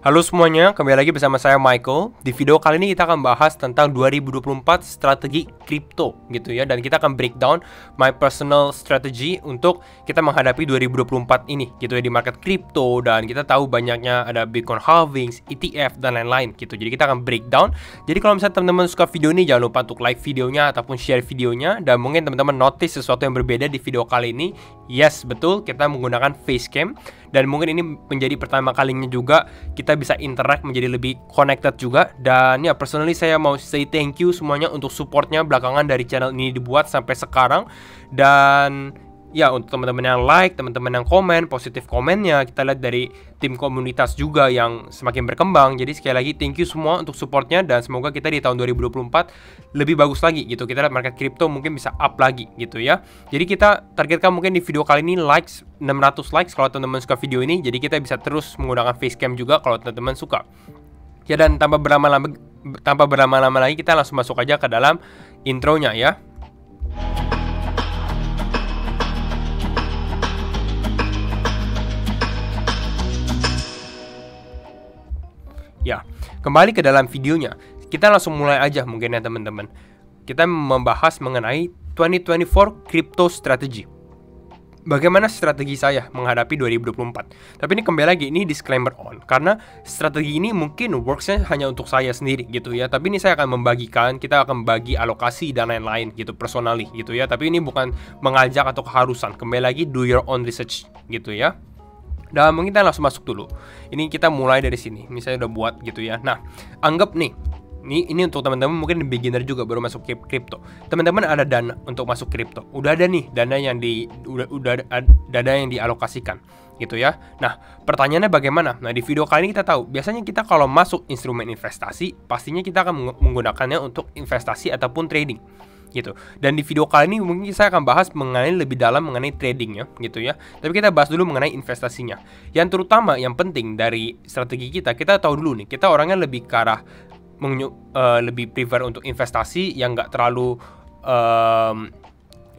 Halo semuanya, kembali lagi bersama saya Michael. Di video kali ini kita akan bahas tentang 2024 strategi kripto gitu ya. Dan kita akan breakdown my personal strategy untuk kita menghadapi 2024 ini gitu ya di market kripto. Dan kita tahu banyaknya ada Bitcoin halvings, ETF dan lain-lain gitu. Jadi kita akan breakdown. Jadi kalau misalnya teman-teman suka video ini, jangan lupa untuk like videonya ataupun share videonya. Dan mungkin teman-teman notice sesuatu yang berbeda di video kali ini. Yes, betul, kita menggunakan facecam. Dan mungkin ini menjadi pertama kalinya juga kita bisa interact menjadi lebih connected juga. Dan ya personally saya mau say thank you semuanya untuk supportnya belakangan dari channel ini dibuat sampai sekarang. Dan ya untuk teman-teman yang like, teman-teman yang komen, positif komennya, kita lihat dari tim komunitas juga yang semakin berkembang. Jadi sekali lagi thank you semua untuk supportnya. Dan semoga kita di tahun 2024 lebih bagus lagi gitu. Kita lihat market crypto mungkin bisa up lagi gitu ya. Jadi kita targetkan mungkin di video kali ini likes 600 likes kalau teman-teman suka video ini. Jadi kita bisa terus menggunakan facecam juga kalau teman-teman suka. Ya dan tanpa berlama-lama lagi kita langsung masuk aja ke dalam intronya ya. Ya, kembali ke dalam videonya. Kita langsung mulai aja mungkin ya teman-teman. Kita membahas mengenai 2024 crypto strategy. Bagaimana strategi saya menghadapi 2024? Tapi ini kembali lagi, ini disclaimer on. Karena strategi ini mungkin worksnya hanya untuk saya sendiri gitu ya. Tapi ini saya akan membagikan, kita akan bagi alokasi dan lain-lain gitu, personally gitu ya. Tapi ini bukan mengajak atau keharusan. Kembali lagi, do your own research gitu ya. Dan mungkin kita langsung masuk dulu. Ini kita mulai dari sini. Ini saya udah buat gitu ya. Nah, anggap nih. Ini untuk teman-teman mungkin beginner juga baru masuk kripto. Teman-teman ada dana untuk masuk kripto. Udah ada nih dana yang dana yang dialokasikan gitu ya. Nah, pertanyaannya bagaimana? Nah, di video kali ini kita tahu, biasanya kita kalau masuk instrumen investasi, pastinya kita akan menggunakannya untuk investasi ataupun trading. Gitu. Dan di video kali ini mungkin saya akan bahas mengenai lebih dalam mengenai tradingnya gitu ya. Tapi kita bahas dulu mengenai investasinya. Yang terutama yang penting dari strategi kita tahu dulu nih, kita orangnya lebih ke arah lebih prefer untuk investasi yang nggak terlalu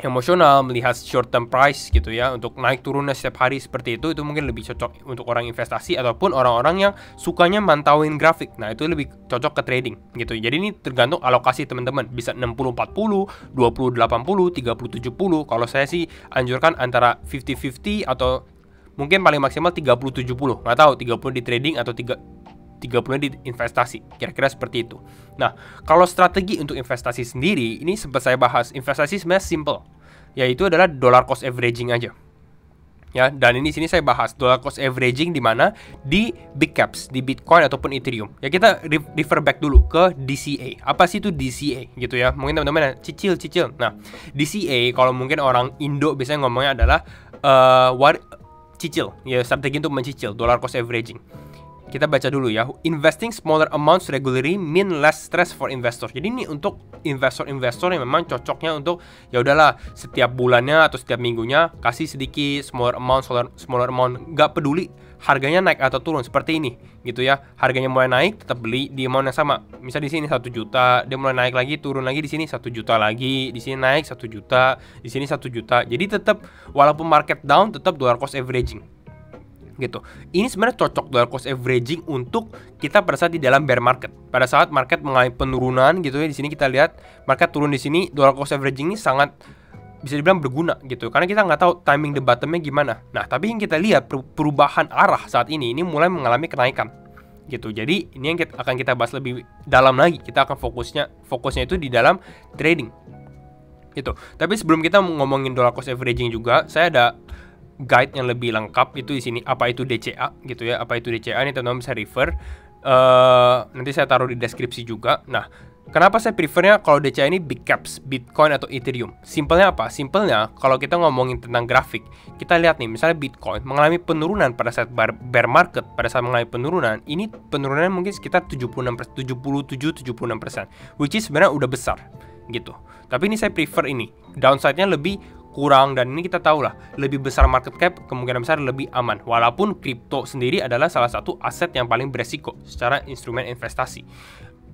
emosional, melihat short term price gitu ya, untuk naik turunnya setiap hari seperti itu mungkin lebih cocok untuk orang investasi ataupun orang-orang yang sukanya mantauin grafik. Nah, itu lebih cocok ke trading gitu. Jadi ini tergantung alokasi teman-teman, bisa 60-40, 20-80, 30-70. Kalau saya sih anjurkan antara 50-50 atau mungkin paling maksimal 30-70. Nggak tahu 30 di trading atau 30 di investasi, kira-kira seperti itu. Nah, kalau strategi untuk investasi sendiri, ini sempat saya bahas, investasi sebenarnya simple, yaitu adalah dollar cost averaging aja. Ya, dan ini sini saya bahas dollar cost averaging di mana di big caps, di Bitcoin ataupun Ethereum. Ya kita refer back dulu ke DCA. Apa sih itu DCA gitu ya? Mungkin teman-teman cicil. Nah, DCA kalau mungkin orang Indo biasanya ngomongnya adalah cicil, ya strategi untuk mencicil, dollar cost averaging. Kita baca dulu ya. Investing smaller amounts regularly mean less stress for investors. Jadi ini untuk investor-investor yang memang cocoknya untuk ya udahlah setiap bulannya atau setiap minggunya kasih sedikit smaller amount, nggak peduli harganya naik atau turun seperti ini gitu ya. Harganya mulai naik tetap beli di amount yang sama. Misal di sini 1 juta, dia mulai naik lagi, turun lagi, di sini 1 juta lagi, di sini naik 1 juta, di sini 1 juta. Jadi tetap walaupun market down tetap dollar cost averaging. Gitu. Ini sebenarnya cocok dollar cost averaging untuk kita pada saat di dalam bear market. Pada saat market mengalami penurunan gitu ya, di sini kita lihat market turun di sini, dollar cost averaging ini sangat bisa dibilang berguna gitu. Karena kita nggak tahu timing the bottomnya gimana. Nah, tapi yang kita lihat perubahan arah saat ini mulai mengalami kenaikan. Gitu. Jadi ini yang akan kita bahas lebih dalam lagi. Kita akan fokusnya itu di dalam trading. Gitu. Tapi sebelum kita ngomongin dollar cost averaging juga, saya ada guide yang lebih lengkap itu di sini, apa itu DCA gitu ya. Apa itu DCA ini teman-teman bisa refer. Nanti saya taruh di deskripsi juga. Nah, kenapa saya prefernya kalau DCA ini big caps, Bitcoin atau Ethereum? Simpelnya apa? Simpelnya kalau kita ngomongin tentang grafik, kita lihat nih misalnya Bitcoin mengalami penurunan pada saat bear market, pada saat mengalami penurunan, ini penurunannya mungkin sekitar 77-76%, which is sebenarnya udah besar gitu. Tapi ini saya prefer ini, downside-nya lebih kurang, dan ini kita tahu lah lebih besar market cap kemungkinan besar lebih aman. Walaupun kripto sendiri adalah salah satu aset yang paling beresiko secara instrumen investasi.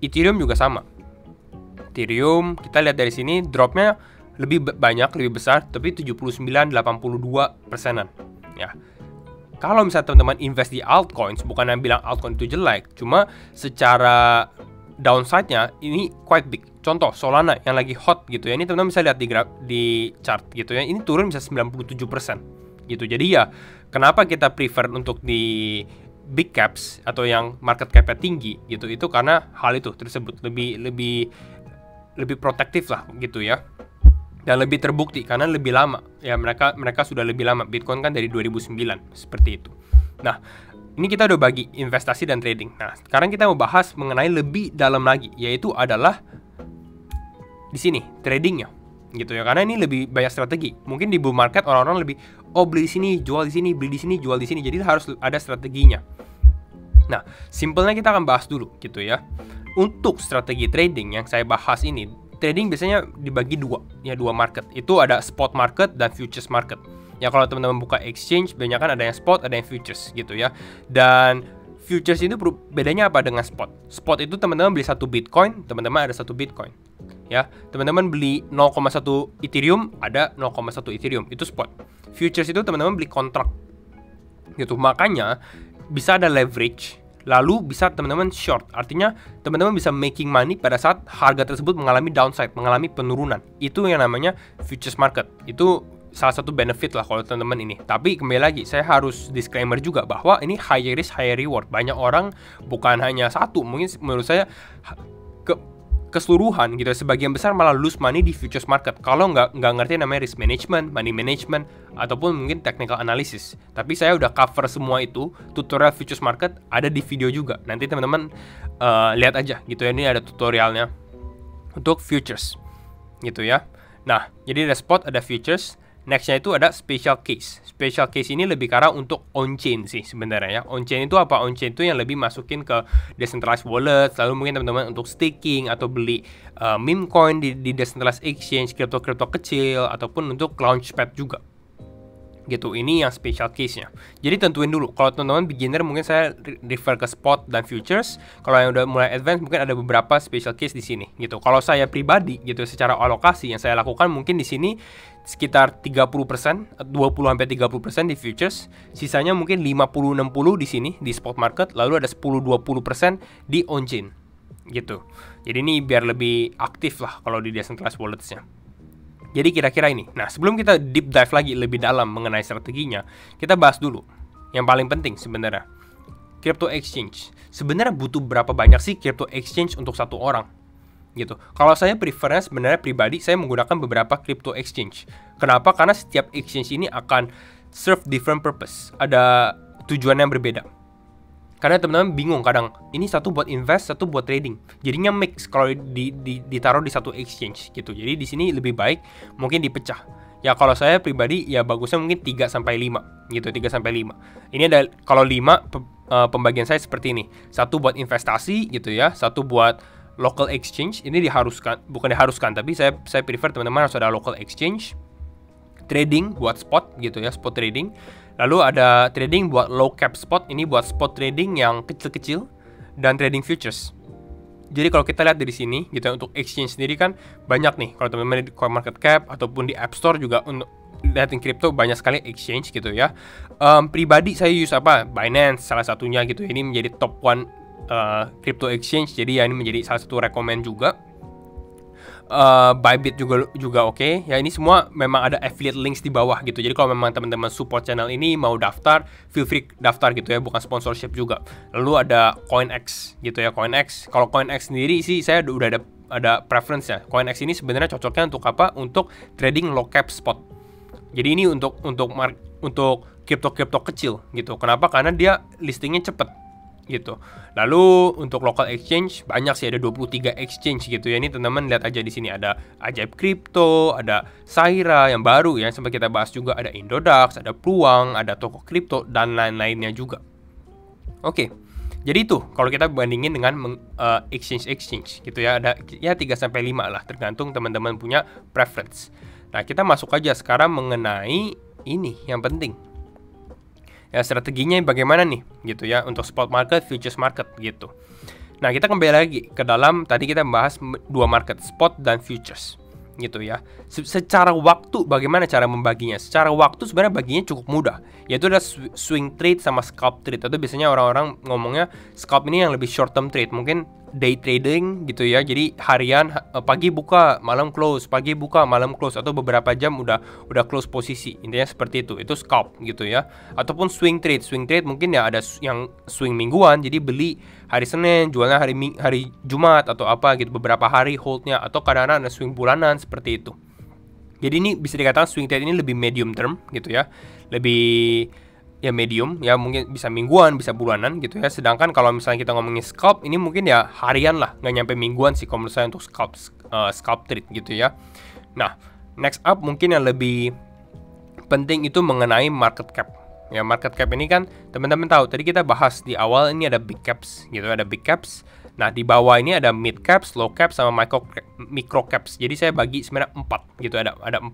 Ethereum juga sama. Ethereum kita lihat dari sini dropnya lebih banyak, lebih besar, tapi 79-82%-an ya. kalau misalnya teman-teman invest di altcoins, bukan yang bilang altcoin itu jelek, cuma secara downside-nya ini quite big. Contoh Solana yang lagi hot gitu ya. Ini teman-teman bisa lihat di chart gitu ya. Ini turun bisa 97% gitu. Jadi ya, kenapa kita prefer untuk di big caps atau yang market cap-nya tinggi gitu, itu karena hal itu tersebut lebih protektif lah gitu ya. Dan lebih terbukti karena lebih lama. Ya mereka sudah lebih lama. Bitcoin kan dari 2009 seperti itu. Nah, ini kita udah bagi investasi dan trading. Nah, sekarang kita mau bahas mengenai lebih dalam lagi, yaitu adalah di sini tradingnya, gitu ya. Karena ini lebih banyak strategi. Mungkin di bull market orang-orang lebih beli di sini, jual di sini, beli di sini, jual di sini. Jadi harus ada strateginya. Nah, simpelnya kita akan bahas dulu, gitu ya. Untuk strategi trading yang saya bahas ini, trading biasanya dibagi dua market. Itu ada spot market dan futures market. Ya kalau teman-teman buka exchange, banyak kan ada yang spot, ada yang futures gitu ya. Dan futures itu bedanya apa dengan spot? Spot itu teman-teman beli 1 Bitcoin, teman-teman ada 1 Bitcoin. Ya, teman-teman beli 0,1 Ethereum, ada 0,1 Ethereum, itu spot. Futures itu teman-teman beli kontrak. Gitu. Makanya bisa ada leverage, lalu bisa teman-teman short. Artinya teman-teman bisa making money pada saat harga tersebut mengalami downside, mengalami penurunan. Itu yang namanya futures market. Itu salah satu benefit lah kalau teman-teman ini. Tapi kembali lagi, saya harus disclaimer juga bahwa ini high risk, high reward. Banyak orang bukan hanya satu, mungkin menurut saya keseluruhan gitu, sebagian besar malah lose money di futures market kalau nggak ngerti namanya risk management, money management, ataupun mungkin technical analysis. Tapi saya udah cover semua itu, tutorial futures market ada di video juga. Nanti teman-teman lihat aja gitu ya, ini ada tutorialnya untuk futures gitu ya. Nah, jadi ada spot, ada futures. Nextnya itu ada special case. Special case ini lebih ke arah untuk on-chain sih sebenarnya ya. On-chain itu apa? On-chain itu yang lebih masukin ke decentralized wallet. Lalu mungkin teman-teman untuk staking atau beli meme coin di decentralized exchange, crypto kecil, ataupun untuk launchpad juga. Gitu, ini yang special case-nya. Jadi tentuin dulu. Kalau teman-teman beginner mungkin saya refer ke spot dan futures. Kalau yang udah mulai advance mungkin ada beberapa special case di sini gitu. Kalau saya pribadi gitu secara alokasi yang saya lakukan mungkin di sini sekitar 30%, 20 sampai 30% di futures, sisanya mungkin 50-60 di sini di spot market, lalu ada 10-20% di on-chain. Gitu. Jadi ini biar lebih aktif lah kalau di decentralized wallets-nya. Jadi kira-kira ini. Nah, sebelum kita deep dive lagi lebih dalam mengenai strateginya, kita bahas dulu yang paling penting sebenarnya. Crypto exchange. Sebenarnya butuh berapa banyak sih crypto exchange untuk satu orang? Gitu. Kalau saya prefernya sebenarnya pribadi, saya menggunakan beberapa crypto exchange. Kenapa? Karena setiap exchange ini akan serve different purpose. Ada tujuan yang berbeda. Karena teman-teman bingung kadang, ini satu buat invest, satu buat trading. Jadinya mix kalau ditaruh di satu exchange gitu. Jadi di sini lebih baik mungkin dipecah. Ya kalau saya pribadi ya bagusnya mungkin 3 sampai 5 gitu, 3 sampai 5. Ini ada kalau 5 pembagian saya seperti ini. Satu buat investasi gitu ya, satu buat local exchange. Ini diharuskan, bukan diharuskan, tapi saya prefer teman-teman harus ada local exchange. Trading buat spot gitu ya, spot trading. Lalu ada trading buat low cap spot, ini buat spot trading yang kecil-kecil, dan trading futures. Jadi kalau kita lihat dari sini gitu ya, untuk exchange sendiri kan banyak nih. Kalau teman-teman di CoinMarketCap ataupun di App Store juga untuk lihatin crypto banyak sekali exchange gitu ya. Pribadi saya use apa? Binance salah satunya gitu. Ini menjadi top 1 crypto exchange. Jadi ya ini menjadi salah satu recommend juga. Bybit juga oke. Ya ini semua memang ada affiliate links di bawah gitu. Jadi kalau memang teman-teman support channel ini mau daftar, feel free daftar gitu ya, bukan sponsorship juga. Lalu ada CoinX gitu ya, CoinX. Kalau CoinX sendiri sih saya udah ada preference ya. CoinX ini sebenarnya cocoknya untuk apa? Untuk trading low cap spot. Jadi ini untuk crypto kecil gitu. Kenapa? Karena dia listingnya cepet gitu. Lalu untuk local exchange banyak sih, ada 23 exchange gitu ya. Ini teman-teman lihat aja di sini ada Ajaib Crypto, ada Saira yang baru ya, sempat kita bahas juga, ada Indodax, ada Pluang, ada Toko Crypto dan lain-lainnya juga. Oke. Jadi itu kalau kita bandingin dengan exchange gitu ya, ada ya 3 sampai 5 lah tergantung teman-teman punya preference. Nah, kita masuk aja sekarang mengenai ini yang penting. Ya strateginya bagaimana nih gitu ya untuk spot market, futures market gitu. Nah kita kembali lagi ke dalam tadi kita membahas 2 market, spot dan futures. gitu ya. Secara waktu bagaimana cara membaginya? Secara waktu sebenarnya baginya cukup mudah, yaitu ada swing trade sama scalp trade. Atau biasanya orang-orang ngomongnya scalp ini yang lebih short term trade, mungkin day trading gitu ya. Jadi harian, pagi buka, malam close, pagi buka, malam close, atau beberapa jam udah close posisi. Intinya seperti itu. Itu scalp gitu ya. Ataupun swing trade. Swing trade mungkin ya ada yang swing mingguan, jadi beli hari Senin, jualnya hari Jumat atau apa gitu, beberapa hari holdnya, atau kadang-kadang ada swing bulanan seperti itu. Jadi ini bisa dikatakan swing trade ini lebih medium term gitu ya, lebih ya medium ya, mungkin bisa mingguan, bisa bulanan gitu ya. Sedangkan kalau misalnya kita ngomongin scalp, ini mungkin ya harian lah, nggak nyampe mingguan sih kalau menurut saya untuk scalp trade gitu ya. Nah, next up mungkin yang lebih penting itu mengenai market cap. Ya, market cap ini kan teman-teman tahu, tadi kita bahas di awal ini ada big caps gitu, ada big caps. Nah, di bawah ini ada mid caps, low caps, sama micro caps. Jadi saya bagi sebenarnya 4 gitu, ada 4.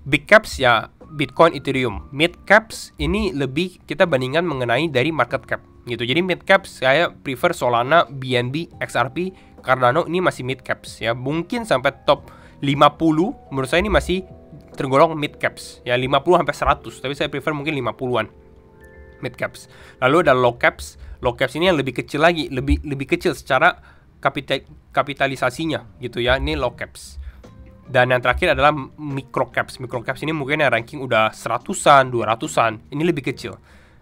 Big caps ya Bitcoin, Ethereum. Mid caps ini lebih kita bandingkan mengenai dari market cap gitu. Jadi mid caps saya prefer Solana, BNB, XRP, Cardano, ini masih mid caps ya. Mungkin sampai top 50 menurut saya ini masih tergolong mid caps ya, 50 sampai 100, tapi saya prefer mungkin 50-an mid caps. Lalu ada low caps. Low caps ini yang lebih kecil lagi, lebih kecil secara kapitalisasinya gitu ya. Ini low caps. Dan yang terakhir adalah micro caps. Micro caps ini mungkin yang ranking udah 100-an, 200-an. Ini lebih kecil.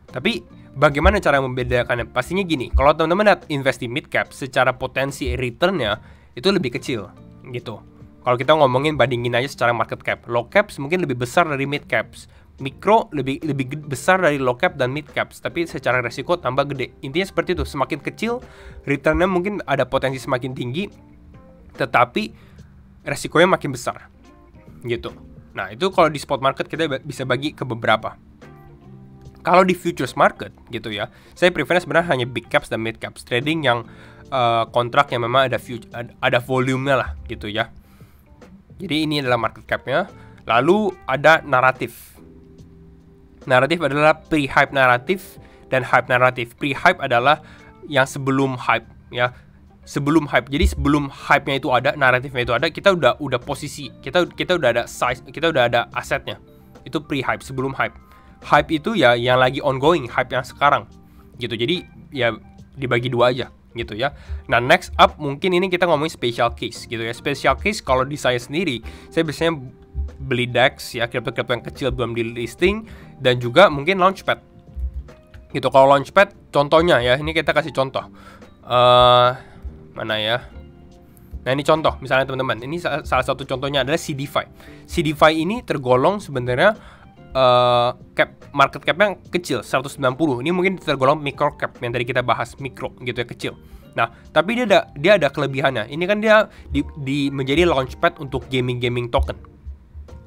Tapi bagaimana cara membedakannya? Pastinya gini, kalau teman-teman invest di mid cap, secara potensi returnnya itu lebih kecil gitu. Kalau kita ngomongin bandingin aja secara market cap, low caps mungkin lebih besar dari mid caps, micro lebih besar dari low cap dan mid caps, tapi secara resiko tambah gede. Intinya seperti itu, semakin kecil returnnya mungkin ada potensi semakin tinggi, tetapi resikonya makin besar gitu. Nah, itu kalau di spot market kita bisa bagi ke beberapa. Kalau di futures market gitu ya, saya prefernya sebenarnya hanya big caps dan mid caps, trading yang kontrak yang memang ada volumenya lah gitu ya. Jadi ini adalah market cap-nya. Lalu ada naratif. Naratif adalah pre-hype naratif dan hype naratif. Pre-hype adalah yang sebelum hype ya. Sebelum hype. Jadi sebelum hype-nya itu ada, naratifnya itu ada, kita udah posisi. Kita udah ada size, kita udah ada asetnya. Itu pre-hype, sebelum hype. Hype itu ya yang lagi ongoing, hype yang sekarang. Gitu. Jadi ya dibagi dua aja gitu ya. Nah, next up mungkin ini kita ngomongin special case gitu ya. Special case kalau di saya sendiri, saya biasanya beli DEX ya, kripto-kripto yang kecil belum di listing, dan juga mungkin launchpad gitu. Kalau launchpad contohnya ya, ini kita kasih contoh mana ya. Nah, ini contoh misalnya teman-teman, ini salah satu contohnya adalah CDFI. CDFI ini tergolong sebenarnya market cap-nya kecil, 190. Ini mungkin tergolong micro cap yang tadi kita bahas, mikro gitu ya, kecil. Nah, tapi dia ada kelebihannya. Ini kan dia menjadi launchpad untuk gaming token.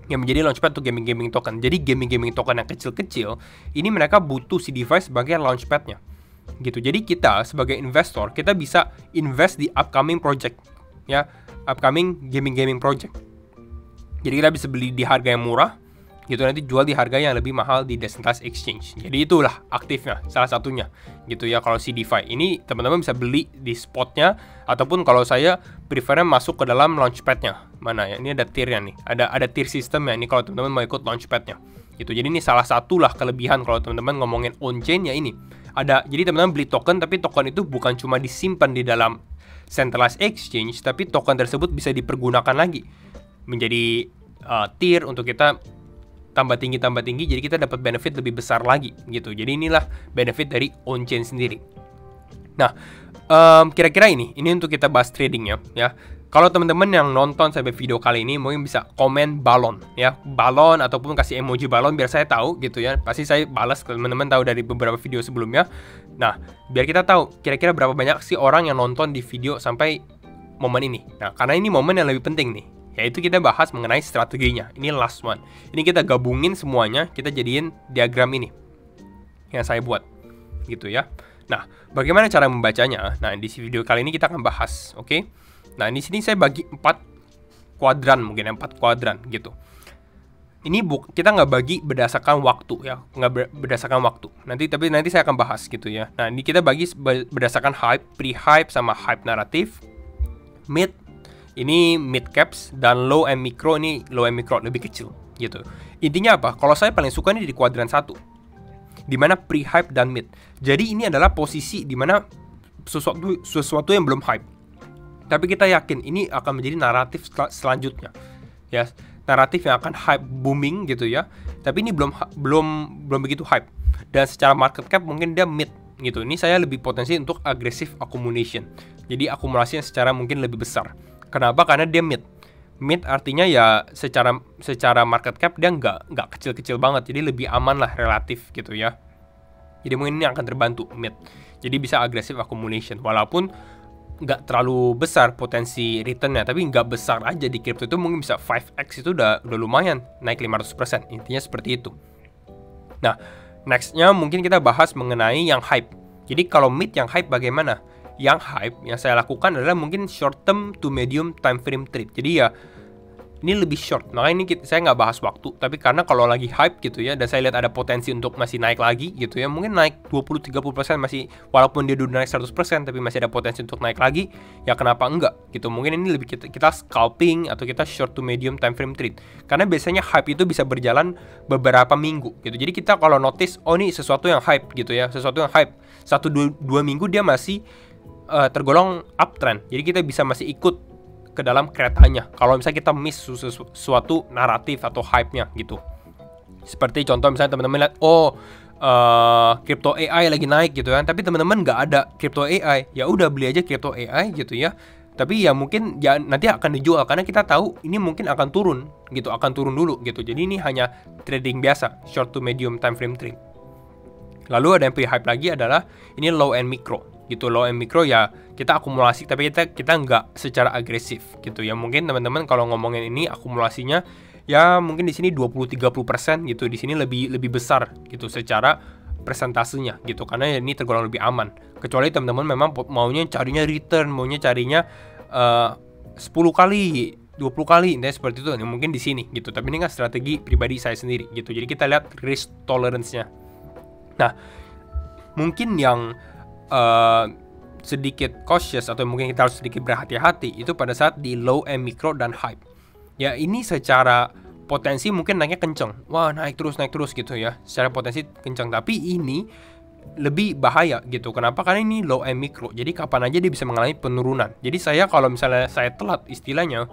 Yang menjadi launchpad untuk gaming token. Jadi gaming token yang kecil-kecil, ini mereka butuh CDFI sebagai launchpad-nya. Gitu. Jadi kita sebagai investor, kita bisa invest di upcoming project ya, upcoming gaming project. Jadi kita bisa beli di harga yang murah gitu, nanti jual di harga yang lebih mahal di decentralized exchange. Jadi itulah aktifnya, salah satunya gitu ya. Kalau CDFI ini teman-teman bisa beli di spotnya, ataupun kalau saya prefernya masuk ke dalam launchpadnya. Mana ya, ini ada tiernya nih, ada tier system ya. Ini kalau teman-teman mau ikut launchpadnya gitu. Jadi ini salah satu lah kelebihan kalau teman-teman ngomongin on chain ya. Ini ada, jadi teman-teman beli token, tapi token itu bukan cuma disimpan di dalam centralized exchange, tapi token tersebut bisa dipergunakan lagi menjadi tier untuk kita tambah tinggi, jadi kita dapat benefit lebih besar lagi gitu. Jadi inilah benefit dari on-chain sendiri. Nah, kira-kira ini untuk kita bahas tradingnya ya. Kalau teman-teman yang nonton sampai video kali ini mungkin bisa komen balon ya, balon ataupun kasih emoji balon biar saya tahu gitu ya. Pasti saya balas, teman-teman tahu dari beberapa video sebelumnya. Nah, biar kita tahu kira-kira berapa banyak sih orang yang nonton di video sampai momen ini. Nah, karena ini momen yang lebih penting nih, yaitu kita bahas mengenai strateginya. Ini last one. Ini kita gabungin semuanya, kita jadiin diagram ini yang saya buat gitu ya. Nah, bagaimana cara membacanya? Nah, di video kali ini kita akan bahas, oke? Nah, di sini saya bagi 4 kuadran, mungkin 4 kuadran gitu. Ini kita nggak bagi berdasarkan waktu ya, nggak berdasarkan waktu. Tapi nanti saya akan bahas gitu ya. Nah, ini kita bagi berdasarkan hype, pre-hype sama hype naratif, mid, ini mid caps, dan low and micro ini low and micro lebih kecil gitu. Intinya apa? Kalau saya paling suka ini di kuadran 1, di mana pre-hype dan mid. Jadi ini adalah posisi di mana sesuatu yang belum hype. Tapi kita yakin ini akan menjadi naratif selanjutnya. Ya, naratif yang akan hype booming gitu ya. Tapi ini belum begitu hype. Dan secara market cap mungkin dia mid gitu. Ini saya lebih potensi untuk aggressive accumulation. Jadi akumulasinya secara mungkin lebih besar. Kenapa? Karena dia mid. Mid artinya ya secara market cap dia nggak kecil-kecil banget, jadi lebih aman lah relatif gitu ya. Jadi mungkin ini akan terbantu mid. Jadi bisa aggressive accumulation walaupun nggak terlalu besar potensi returnnya, tapi nggak besar aja di crypto itu mungkin bisa 5x itu udah lumayan naik 500%. Intinya seperti itu. Nah, nextnya mungkin kita bahas mengenai yang hype. Jadi kalau mid yang hype bagaimana? Yang hype yang saya lakukan adalah mungkin short term to medium time frame trade. Jadi ya ini lebih short. Nah ini saya nggak bahas waktu, tapi karena kalau lagi hype gitu ya, dan saya lihat ada potensi untuk masih naik lagi gitu ya, mungkin naik 20-30% masih, walaupun dia udah naik 100%, tapi masih ada potensi untuk naik lagi, ya kenapa enggak gitu. Mungkin ini lebih kita scalping atau kita short to medium time frame trade. Karena biasanya hype itu bisa berjalan beberapa minggu gitu. Jadi kita kalau notice, oh ini sesuatu yang hype gitu ya, sesuatu yang hype 1-2 minggu dia masih tergolong uptrend. Jadi kita bisa masih ikut ke dalam keretanya kalau misalnya kita miss suatu naratif atau hype-nya gitu. Seperti contoh misalnya teman-teman lihat crypto AI lagi naik gitu kan, tapi teman-teman nggak ada crypto AI, ya udah beli aja crypto AI gitu ya. Tapi ya mungkin ya nanti akan dijual karena kita tahu ini mungkin akan turun gitu, akan turun dulu gitu. Jadi ini hanya trading biasa, short to medium time frame trade. Lalu ada yang pre-hype lagi adalah ini low and micro gitu. Low and micro ya kita akumulasi, tapi kita nggak secara agresif gitu ya. Mungkin teman-teman kalau ngomongin ini akumulasinya ya mungkin di sini 20-30% gitu. Di sini lebih besar gitu secara presentasenya gitu, karena ya ini tergolong lebih aman. Kecuali teman-teman memang maunya carinya return, maunya carinya 10 kali 20 kali, intinya seperti itu. Ini mungkin di sini gitu. Tapi ini kan strategi pribadi saya sendiri gitu. Jadi kita lihat risk tolerance-nya. Nah, mungkin yang sedikit cautious atau mungkin kita harus sedikit berhati-hati itu pada saat di low and micro dan hype. Ya ini secara potensi mungkin naiknya kenceng. Wah, naik terus gitu ya. Secara potensi kenceng, tapi ini lebih bahaya gitu. Kenapa? Karena ini low and micro. Jadi kapan aja dia bisa mengalami penurunan. Jadi saya kalau misalnya saya telat istilahnya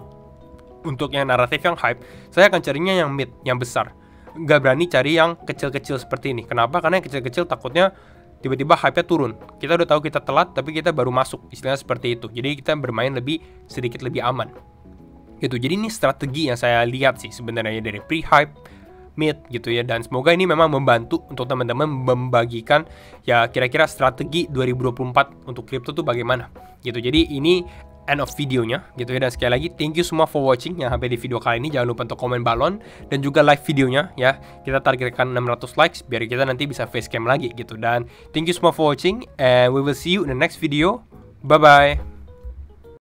untuk yang naratif yang hype, saya akan carinya yang mid, yang besar. Nggak berani cari yang kecil-kecil seperti ini. Kenapa? Karena yang kecil-kecil takutnya tiba-tiba hype-nya turun. Kita udah tahu kita telat, tapi kita baru masuk. Istilahnya seperti itu. Jadi kita bermain sedikit lebih aman. Gitu. Jadi ini strategi yang saya lihat sih sebenarnya dari pre-hype, mid gitu ya. Dan semoga ini memang membantu untuk teman-teman membagikan ya kira-kira strategi 2024 untuk kripto tuh bagaimana. Gitu. Jadi ini end of videonya gitu ya. Dan sekali lagi thank you semua for watching yang sampai di video kali ini. Jangan lupa untuk komen balon dan juga like videonya ya. Kita targetkan 600 likes biar kita nanti bisa facecam lagi gitu. Dan thank you semua for watching and we will see you in the next video. Bye bye.